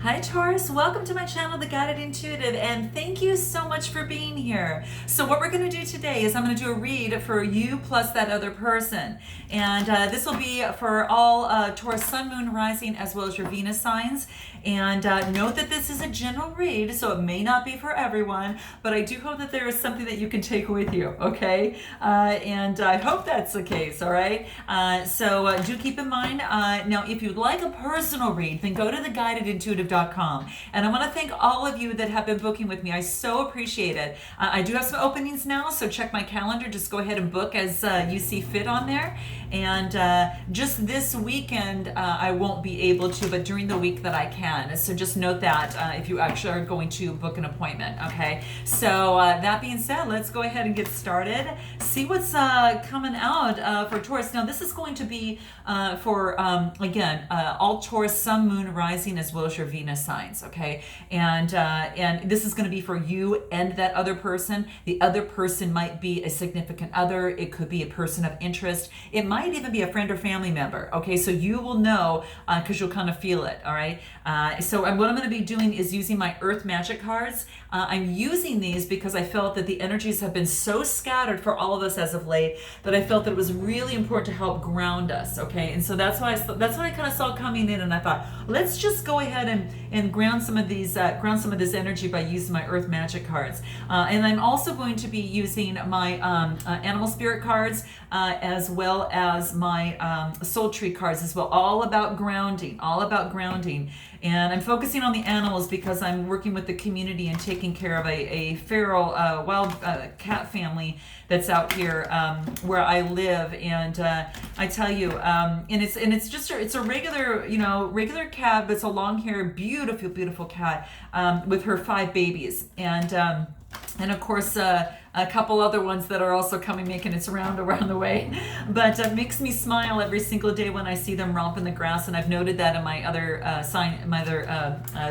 Hi Taurus, welcome to my channel, The Guided Intuitive, and thank you so much for being here. So what we're going to do today is I'm going to do a read for you plus that other person. And this will be for all Taurus Sun, Moon, Rising, as well as your Venus signs. And note that this is a general read, so it may not be for everyone, but I do hope that there is something that you can take with you, okay? And I hope that's the case, all right? So do keep in mind, now if you'd like a personal read, then go to theguidedintuitive.com. And I want to thank all of you that have been booking with me. I so appreciate it. I do have some openings now, so check my calendar. Just go ahead and book as you see fit on there. And just this weekend, I won't be able to, but during the week that I can. So just note that if you actually are going to book an appointment, okay? So that being said, let's go ahead and get started. See what's coming out for Taurus. Now, this is going to be for, again, all Taurus, Sun, Moon, Rising, as well as your Venus signs, okay? And this is going to be for you and that other person. The other person might be a significant other. It could be a person of interest. It might even be a friend or family member, okay? So you will know because you'll kind of feel it, all right? So what I'm going to be doing is using my Earth Magic cards. I'm using these because I felt that the energies have been so scattered for all of us as of late that I felt that it was really important to help ground us, okay? And so that's what I kind of saw coming in, and I thought, let's just go ahead and ground some of this energy by using my Earth Magic cards. And I'm also going to be using my Animal Spirit cards as well as my Soul Tree cards as well, all about grounding. And I'm focusing on the animals because I'm working with the community and taking care of a feral wild cat family that's out here where I live. And I tell you, it's a regular cat, but it's a long-haired, beautiful cat with her 5 babies. And of course, a couple other ones that are also making its round around the way. But it makes me smile every single day when I see them romp in the grass, and I've noted that in my other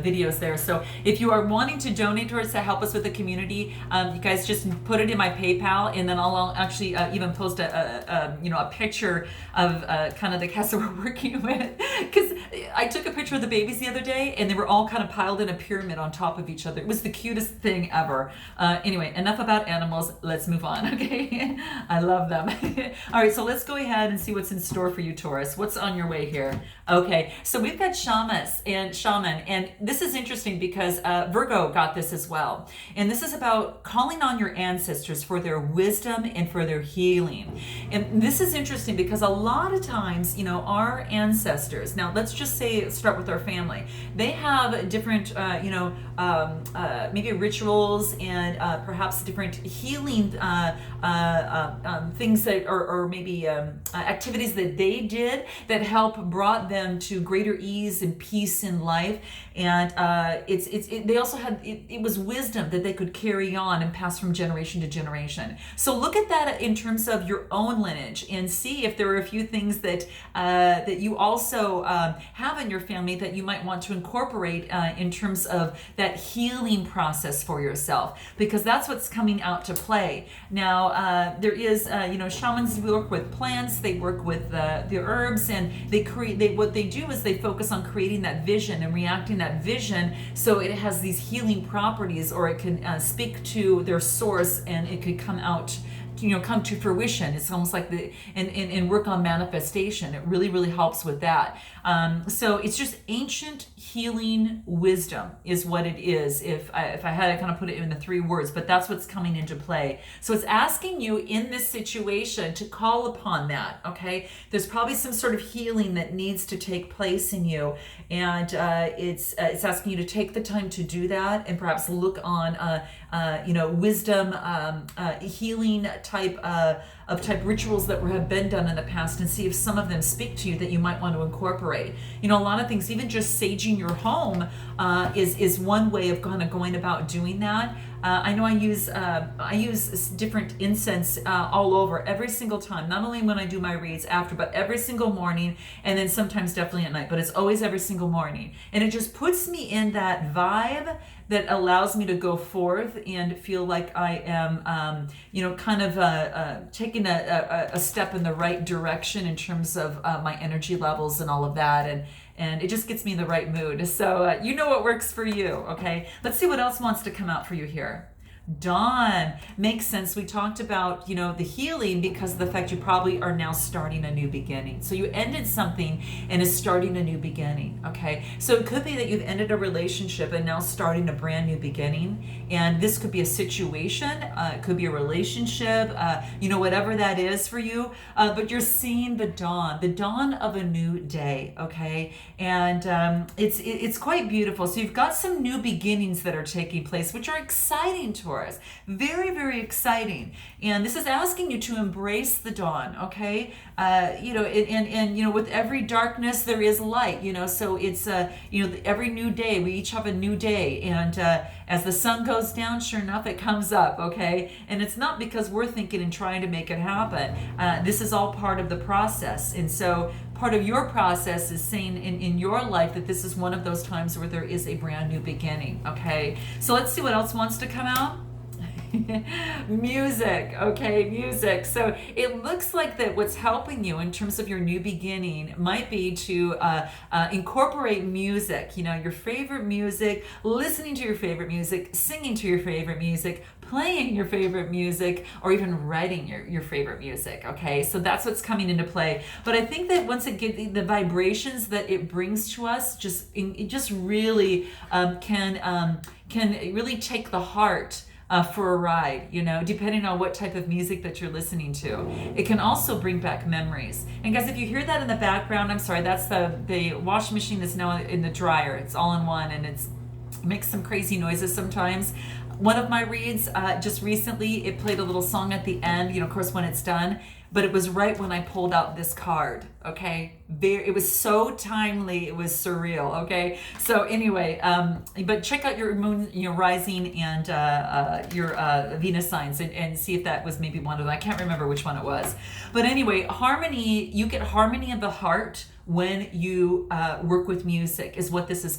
videos there. So if you are wanting to donate towards to help us with the community, you guys just put it in my PayPal, and then I'll actually even post a picture of kind of the cats that we're working with. Because I took a picture of the babies the other day, and they were all kind of piled in a pyramid on top of each other. It was the cutest thing ever. Anyway, enough about animals. Let's move on, okay? I love them. All right, so let's go ahead and see what's in store for you, Taurus. What's on your way here? Okay, so we've got shaman, and this is interesting because Virgo got this as well. And this is about calling on your ancestors for their wisdom and for their healing. And this is interesting because a lot of times, our ancestors, now let's just start with our family. They have different, maybe rituals and perhaps different healing things that, or maybe activities that they did that brought them to greater ease and peace in life. And they also had, it was wisdom that they could carry on and pass from generation to generation. So look at that in terms of your own lineage and see if there are a few things that you also have in your family that you might want to incorporate in terms of that healing process for yourself, because that's what's coming out to play. Now, there is, shamans work with plants, they work with the herbs, and what they do is they focus on creating that vision and reacting that vision so it has these healing properties, or it can speak to their source and it could come out, come to fruition. It's almost like and work on manifestation. It really helps with that. So it's just ancient healing wisdom is what it is. If I had to kind of put it in the 3 words, but that's what's coming into play. So it's asking you in this situation to call upon that. Okay, there's probably some sort of healing that needs to take place in you, and it's asking you to take the time to do that, and perhaps look on wisdom, healing type rituals that have been done in the past, and see if some of them speak to you that you might want to incorporate. A lot of things, even just saging your home is one way of kind of going about doing that. I know I use different incense all over every single time, not only when I do my reads after, but every single morning, and then sometimes definitely at night, but it's always every single morning. And it just puts me in that vibe that allows me to go forth and feel like I am, taking a step in the right direction in terms of my energy levels and all of that. and it just gets me in the right mood. So you know what works for you, okay? Let's see what else wants to come out for you here. Dawn. Makes sense. We talked about, the healing because of the fact you probably are now starting a new beginning. So you ended something and is starting a new beginning, okay? So it could be that you've ended a relationship and now starting a brand new beginning. And this could be a situation, it could be a relationship, whatever that is for you. But you're seeing the dawn of a new day, okay? And it's quite beautiful. So you've got some new beginnings that are taking place, which are exciting to us. Very, very exciting. And this is asking you to embrace the dawn, okay? With every darkness there is light, so it's, every new day, we each have a new day. And as the sun goes down, sure enough, it comes up, okay? And it's not because we're thinking and trying to make it happen. This is all part of the process. And so part of your process is saying in your life that this is one of those times where there is a brand new beginning, okay? So let's see what else wants to come out. Music, okay, music. So it looks like that what's helping you in terms of your new beginning might be to incorporate music, your favorite music, listening to your favorite music, singing to your favorite music, playing your favorite music, or even writing your favorite music, okay? So that's what's coming into play. But I think that once it gets the vibrations that it brings to us, it just really can really take the heart for a ride, depending on what type of music that you're listening to. It can also bring back memories. And guys, if you hear that in the background, I'm sorry, that's the washing machine that's now in the dryer. It's all in one, and it makes some crazy noises sometimes. One of my reads, just recently, it played a little song at the end, of course, when it's done, but it was right when I pulled out this card, okay? It was so timely, it was surreal, okay? So anyway, but check out your moon, rising and your Venus signs and see if that was maybe one of them. I can't remember which one it was. But anyway, harmony, you get harmony of the heart when you work with music is what this is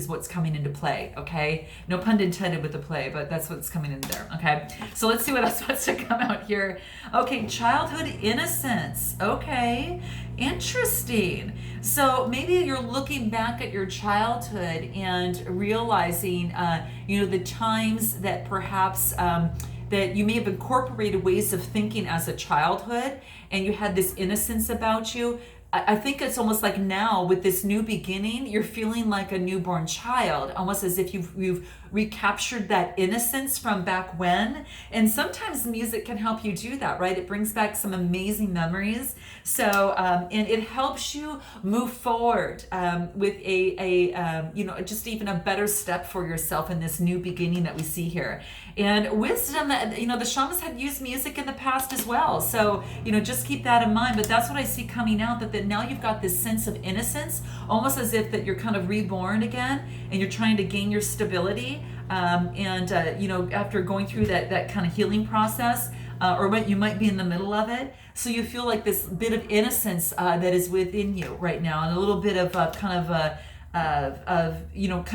what's coming into play, okay? No pun intended with the play, but that's what's coming in there, okay? So let's see what else wants to come out here. Okay, childhood innocence, okay? Interesting. So maybe you're looking back at your childhood and realizing, the times that perhaps that you may have incorporated ways of thinking as a childhood and you had this innocence about you. I think it's almost like now with this new beginning, you're feeling like a newborn child, almost as if you've recaptured that innocence from back when. And sometimes music can help you do that, right? It brings back some amazing memories. So, and it helps you move forward with just even a better step for yourself in this new beginning that we see here. And wisdom, the shamans had used music in the past as well. So, just keep that in mind. But that's what I see coming out, that now you've got this sense of innocence, almost as if that you're kind of reborn again and you're trying to gain your stability. After going through that kind of healing process, or what you might be in the middle of it. So you feel like this bit of innocence that is within you right now, and a little bit of kind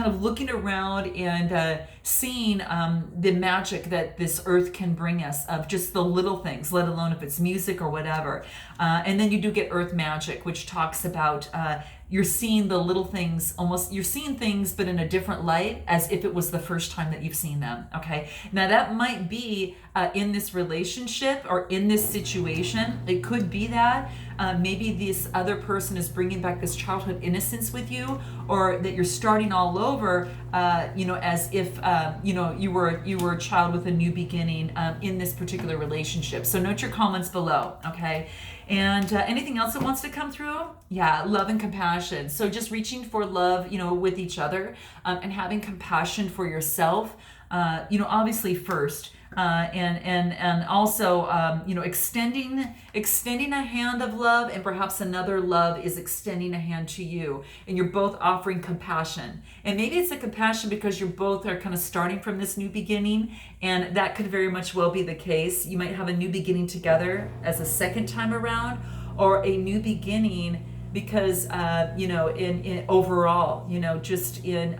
of looking around and seeing the magic that this earth can bring us of just the little things, let alone if it's music or whatever. And then you do get earth magic, which talks about you're seeing the little things, you're seeing things but in a different light, as if it was the first time that you've seen them, okay? Now that might be in this relationship or in this situation. It could be that maybe this other person is bringing back this childhood innocence with you, or that you're starting all over, as if you were a child with a new beginning in this particular relationship. So note your comments below, okay? And anything else that wants to come through? Yeah, love and compassion. So just reaching for love, with each other, and having compassion for yourself, obviously first. And also, extending a hand of love, and perhaps another love is extending a hand to you, and you're both offering compassion. And maybe it's a compassion because you're both are kind of starting from this new beginning, and that could very much well be the case. You might have a new beginning together as a second time around, or a new beginning because in overall, just in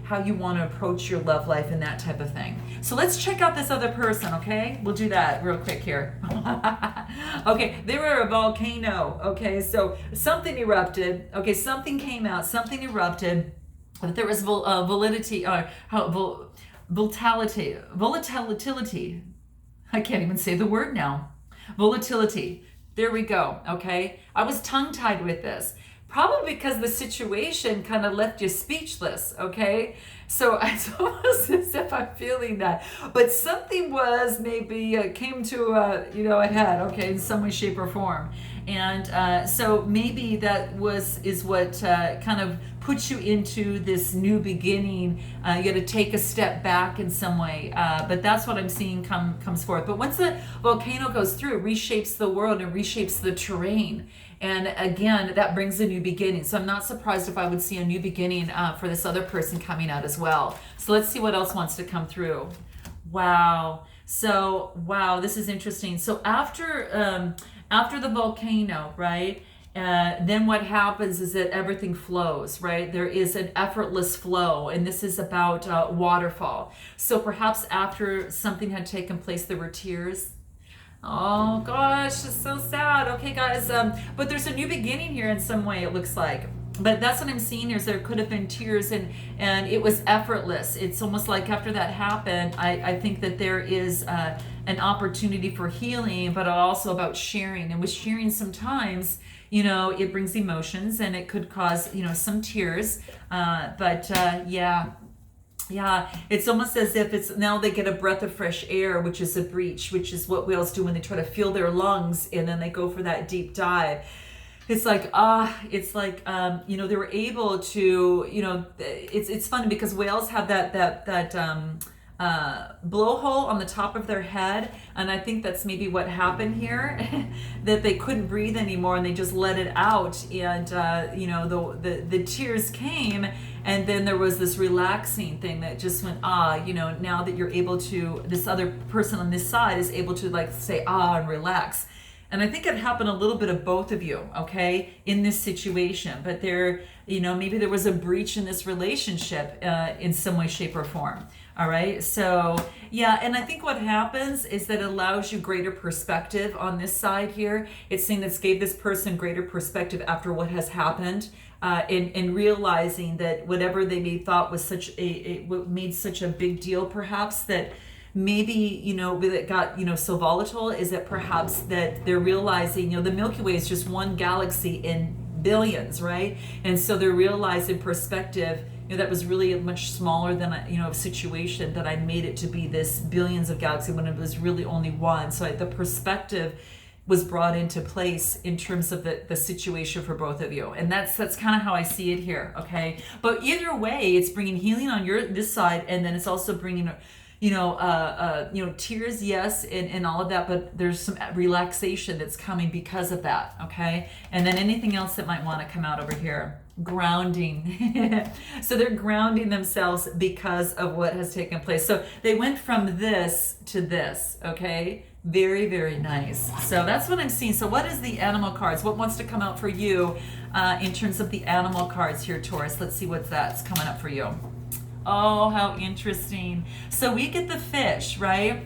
how you want to approach your love life and that type of thing. So let's check out this other person, okay? We'll do that real quick here. Okay, they were a volcano. Okay, so something erupted. Okay, something came out, something erupted, but there was volatility. I can't even say the word now. Volatility. There we go. Okay, I was tongue-tied with this. Probably because the situation kind of left you speechless, okay? So it's almost as if I'm feeling that. But something was maybe came to a head, okay, in some way, shape, or form. And so maybe that is what kind of puts you into this new beginning. You got to take a step back in some way. But that's what I'm seeing comes forth. But once the volcano goes through, it reshapes the world and reshapes the terrain. And again, that brings a new beginning. So I'm not surprised if I would see a new beginning for this other person coming out as well. So let's see what else wants to come through. Wow. So, wow, this is interesting. So after the volcano, right, then what happens is that everything flows, right? There is an effortless flow, and this is about waterfall. So perhaps after something had taken place, there were tears. Oh gosh, it's so sad. Okay, guys, but there's a new beginning here in some way, it looks like. But that's what I'm seeing here, is there could have been tears, and it was effortless. It's almost like after that happened, I think that there is an opportunity for healing, but also about sharing. And with sharing, sometimes, it brings emotions, and it could cause, some tears. Yeah, it's almost as if it's now they get a breath of fresh air, which is a breach, which is what whales do when they try to feel their lungs, and then they go for that deep dive. It's like, they were able to, it's funny because whales have that blowhole on the top of their head, and I think that's maybe what happened here, that they couldn't breathe anymore and they just let it out, and the tears came, and then there was this relaxing thing that just went, now that you're able to, this other person on this side is able to say and relax. And I think it happened a little bit of both of you, okay, in this situation. But maybe there was a breach in this relationship in some way, shape, or form. All right. So, yeah. And I think what happens is that it allows you greater perspective on this side here. It's saying this gave this person greater perspective after what has happened. And realizing that whatever they may thought was made such a big deal, perhaps, that maybe, it got, so volatile, is that perhaps that they're realizing, the Milky Way is just one galaxy in billions, right? And so they're realizing perspective, that was really much smaller than a situation that I made it to be this billions of galaxies when it was really only one. So the perspective was brought into place in terms of the situation for both of you. And that's kind of how I see it here, okay? But either way, it's bringing healing on this side, and then it's also bringing tears, yes, and all of that, but there's some relaxation that's coming because of that, okay? And then anything else that might want to come out over here. Grounding. So they're grounding themselves because of what has taken place. So they went from this to this, okay? Very, very nice. So that's what I'm seeing. So what is the animal cards? What wants to come out for you in terms of the animal cards here, Taurus? Let's see that's coming up for you. Oh, how interesting. So we get the fish, right?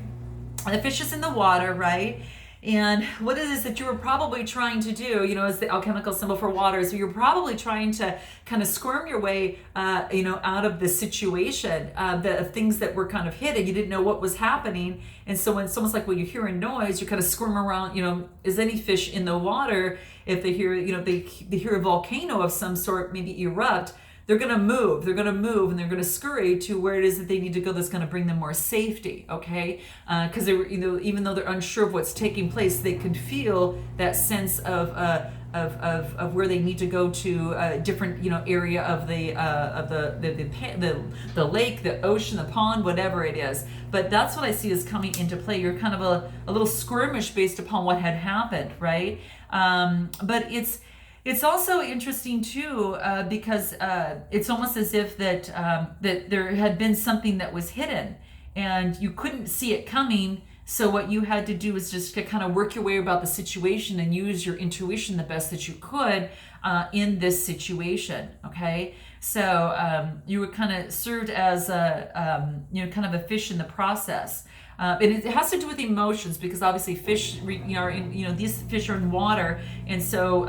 The fish is in the water, right? And what it is that you were probably trying to do, as the alchemical symbol for water, is you're probably trying to kind of squirm your way, out of the situation, of things that were kind of hidden. You didn't know what was happening. And so when it's almost like when you hear a noise, you kind of squirm around, is any fish in the water, if they hear, they hear a volcano of some sort maybe erupt, they're going to move, and they're going to scurry to where it is that they need to go that's going to bring them more safety, okay? Because they were, even though they're unsure of what's taking place, they could feel that sense of where they need to go to a different, area of the lake, the ocean, the pond, whatever it is. But that's what I see is coming into play. You're kind of a little skirmish based upon what had happened, right? But it's also interesting too, because it's almost as if that there had been something that was hidden, and you couldn't see it coming. So what you had to do is just to kind of work your way about the situation and use your intuition the best that you could in this situation. Okay, so you were kind of served as a kind of a fish in the process. And it has to do with emotions, because obviously fish, these fish are in water, and so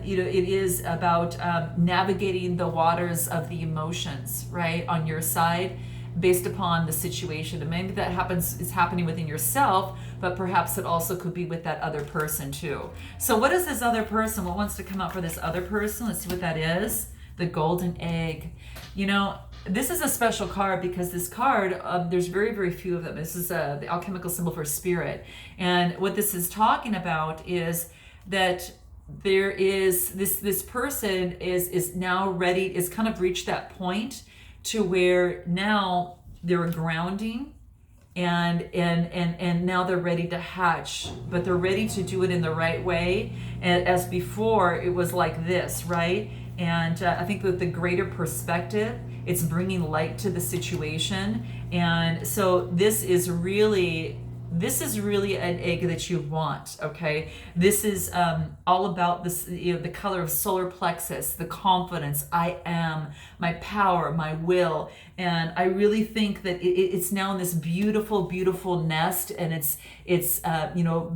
it is about navigating the waters of the emotions, right, on your side, based upon the situation. And maybe that is happening within yourself, but perhaps it also could be with that other person too. So what is this other person? What wants to come up for this other person? Let's see what that is. The golden egg. This is a special card because this card, there's very, very few of them. This is the alchemical symbol for spirit. And what this is talking about is that there is this person is now ready, is kind of reached that point to where now they're grounding and now they're ready to hatch, but they're ready to do it in the right way. And as before, it was like this, right? And I think with the greater perspective, it's bringing light to the situation. And so this is really an egg that you want, okay? This is all about this, the color of solar plexus, the confidence, I am, my power, my will. And I really think that it's now in this beautiful, beautiful nest, and it's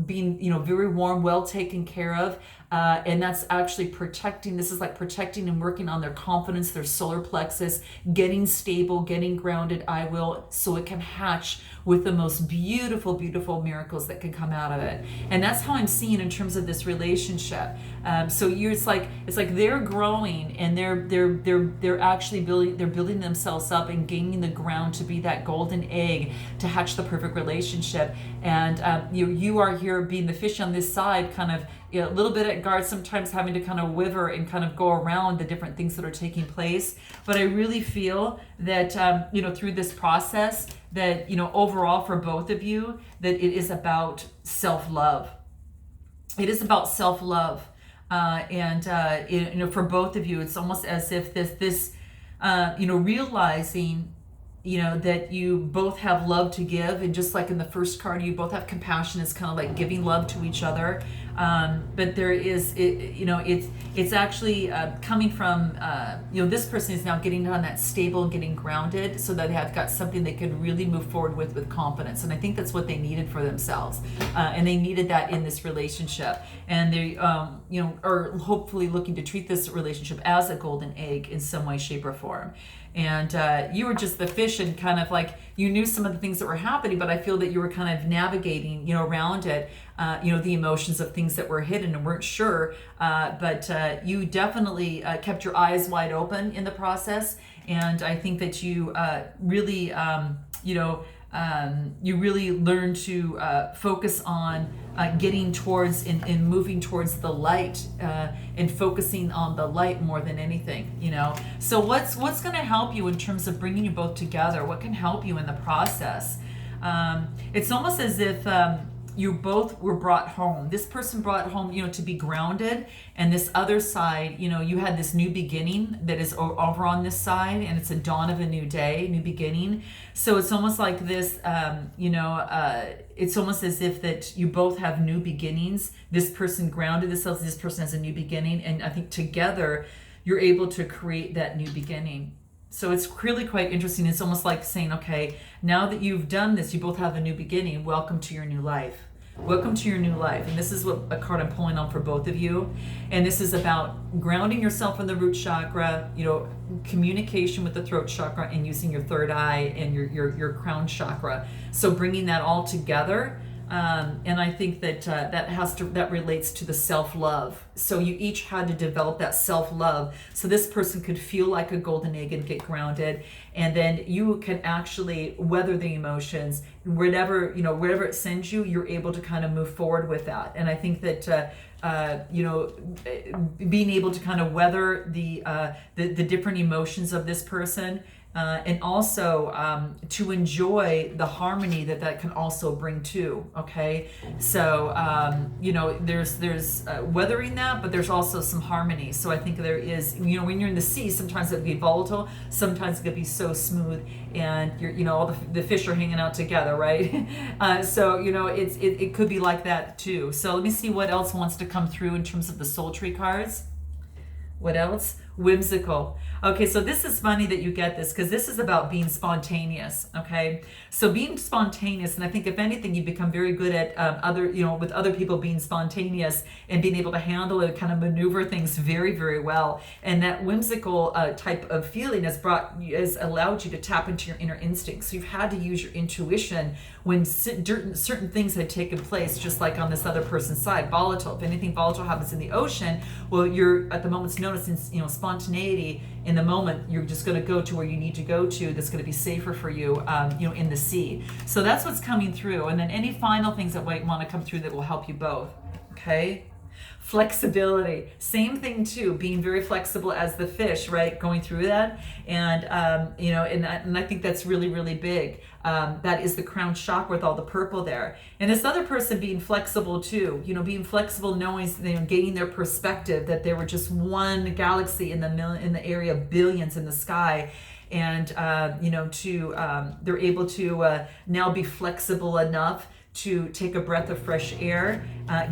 being, very warm, well taken care of. And that's actually protecting. This is like protecting and working on their confidence, their solar plexus, getting stable, getting grounded, I will, so it can hatch with the most beautiful, beautiful miracles that can come out of it. And that's how I'm seeing in terms of this relationship. So it's like they're growing, and they're actually building themselves up and gaining the ground to be that golden egg to hatch the perfect relationship. And you are here being the fish on this side, kind of a little bit at guard, sometimes having to kind of wiver and kind of go around the different things that are taking place. But I really feel that through this process, that overall for both of you, that it is about self-love. It is about self-love. For both of you, it's almost as if this realizing that you both have love to give. And just like in the first card, you both have compassion. It's kind of like giving love to each other. But there is, it's actually coming from, this person is now getting on that stable and getting grounded, so that they have got something they could really move forward with confidence. And I think that's what they needed for themselves. And they needed that in this relationship. And they, are hopefully looking to treat this relationship as a golden egg in some way, shape, or form. And you were just the fish, and kind of like you knew some of the things that were happening, but I feel that you were kind of navigating, around it, the emotions of things that were hidden and weren't sure. But you definitely kept your eyes wide open in the process. And I think that you really, you really learn to focus on getting towards and moving towards the light, and focusing on the light more than anything. So what's going to help you in terms of bringing you both together? What can help you in the process? It's almost as if you both were brought home. This person brought home, to be grounded, and this other side, you had this new beginning that is over on this side, and it's a dawn of a new day, new beginning. So it's almost like this, it's almost as if that you both have new beginnings. This person grounded themselves, this person has a new beginning, and I think together you're able to create that new beginning. So it's really quite interesting. It's almost like saying, okay, now that you've done this, you both have a new beginning. Welcome to your new life. Welcome to your new life. And this is what a card I'm pulling on for both of you. And this is about grounding yourself in the root chakra, communication with the throat chakra, and using your third eye and your crown chakra. So bringing that all together. And I think that that relates to the self-love. So you each had to develop that self-love, so this person could feel like a golden egg and get grounded, and then you can actually weather the emotions, wherever it sends you. You're able to kind of move forward with that. And I think that being able to kind of weather the different emotions of this person, and also to enjoy the harmony that that can also bring too. Okay, so you know, there's weathering that, but there's also some harmony. So I think there is, you know, when you're in the sea, sometimes it can be volatile, sometimes it can be so smooth, and you're, you know, all the fish are hanging out together, right? So you know, it could be like that too. So let me see what else wants to come through in terms of the soul tree cards. What else? Whimsical. Okay, so this is funny that you get this, because this is about being spontaneous. Okay, so being spontaneous, and I think if anything, you become very good at with other people being spontaneous and being able to handle it, kind of maneuver things very, very well. And that whimsical type of feeling has allowed you to tap into your inner instincts. So you've had to use your intuition when certain things had taken place, just like on this other person's side. Volatile. If anything volatile happens in the ocean, well, you're at the moment's notice, spontaneity in the moment, you're just going to go to where you need to go to, that's going to be safer for you, in the sea. So that's what's coming through. And then any final things that might want to come through that will help you both. Okay. Flexibility, same thing too, being very flexible as the fish, right? Going through that, and and I think that's really, really big. That is the crown chakra with all the purple there, and this other person being flexible too. You know, being flexible, knowing, gaining their perspective that there were just one galaxy in the area of billions in the sky. And they're able to now be flexible enough to take a breath of fresh air,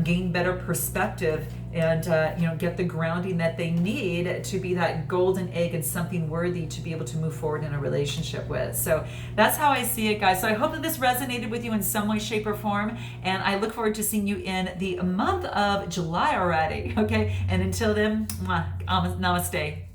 gain better perspective, and get the grounding that they need to be that golden egg and something worthy to be able to move forward in a relationship with. So that's how I see it, guys. So I hope that this resonated with you in some way, shape, or form, and I look forward to seeing you in the month of July already. Okay, and until then, namaste.